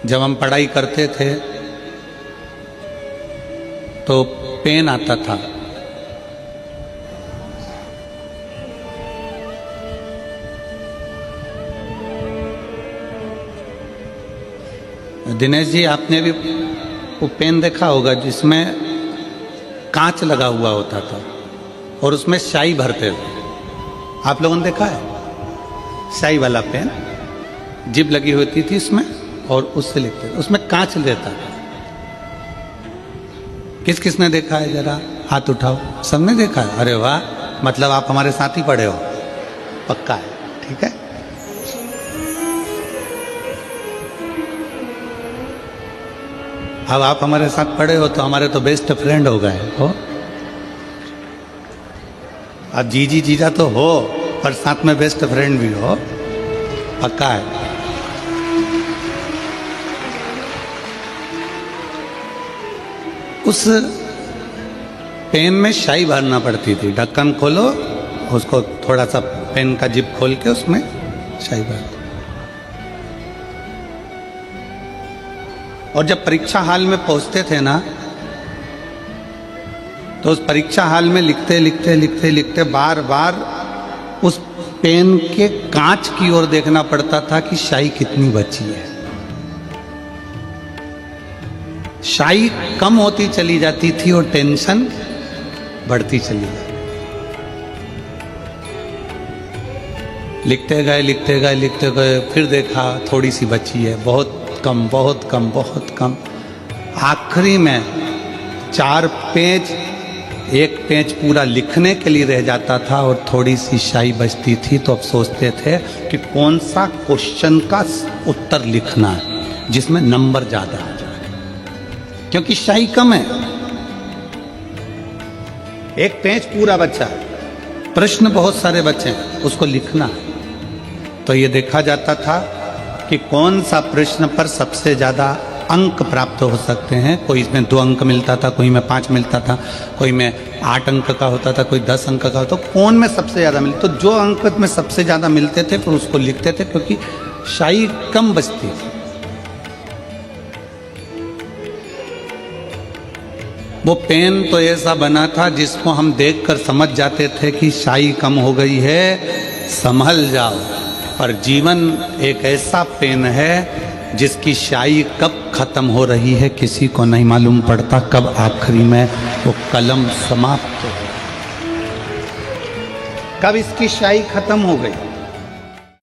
जब हम पढ़ाई करते थे तो पेन आता था, दिनेश जी आपने भी वो पेन देखा होगा जिसमें कांच लगा हुआ होता था और उसमें स्याही भरते थे। आप लोगों ने देखा है? स्याही वाला पेन, जिब लगी होती थी इसमें और उससे लिखते थे, उसमें कांच रहता था। किस किस ने देखा है? जरा हाथ उठाओ। सबने देखा है? अरे वाह, मतलब आप हमारे साथ ही पढ़े हो, पक्का है, ठीक है। अब आप हमारे साथ पढ़े हो तो हमारे तो बेस्ट फ्रेंड हो गए हो। अब जीजी जीजा तो हो पर साथ में बेस्ट फ्रेंड भी हो, पक्का है। उस पेन में स्याही भरना पड़ती थी। ढक्कन खोलो, उसको थोड़ा सा पेन का जिप खोल के उसमें स्याही भर। और जब परीक्षा हाल में पहुंचते थे ना, तो उस परीक्षा हाल में लिखते लिखते लिखते लिखते बार बार उस पेन के कांच की ओर देखना पड़ता था कि स्याही कितनी बची है। स्याही कम होती चली जाती थी और टेंशन बढ़ती चली जाती। लिखते गए लिखते गए लिखते गए, फिर देखा थोड़ी सी बची है, बहुत कम बहुत कम बहुत कम। आखिरी में 4 पेज, एक पेज पूरा लिखने के लिए रह जाता था और थोड़ी सी स्याही बचती थी। तो अब सोचते थे कि कौन सा क्वेश्चन का उत्तर लिखना है जिसमें नंबर ज्यादा आ जाए, क्योंकि स्याही कम है। एक पेज पूरा बचा है, प्रश्न बहुत सारे बचे हैं, उसको लिखना है। तो ये देखा जाता था कि कौन सा प्रश्न पर सबसे ज्यादा अंक प्राप्त हो सकते हैं। कोई इसमें 2 अंक मिलता था, कोई में 5 मिलता था, कोई में 8 अंक का होता था, कोई 10 अंक का होता था। कौन में सबसे ज्यादा मिलता, तो जो अंक में सबसे ज्यादा मिलते थे फिर उसको लिखते थे, क्योंकि स्याही कम बचती थी। वो पेन तो ऐसा बना था जिसको हम देखकर समझ जाते थे कि स्याही कम हो गई है, संभल जाओ। पर जीवन एक ऐसा पेन है जिसकी स्याही कब खत्म हो रही है किसी को नहीं मालूम पड़ता, कब आखिरी में वो कलम समाप्त हो, कब इसकी स्याही खत्म हो गई।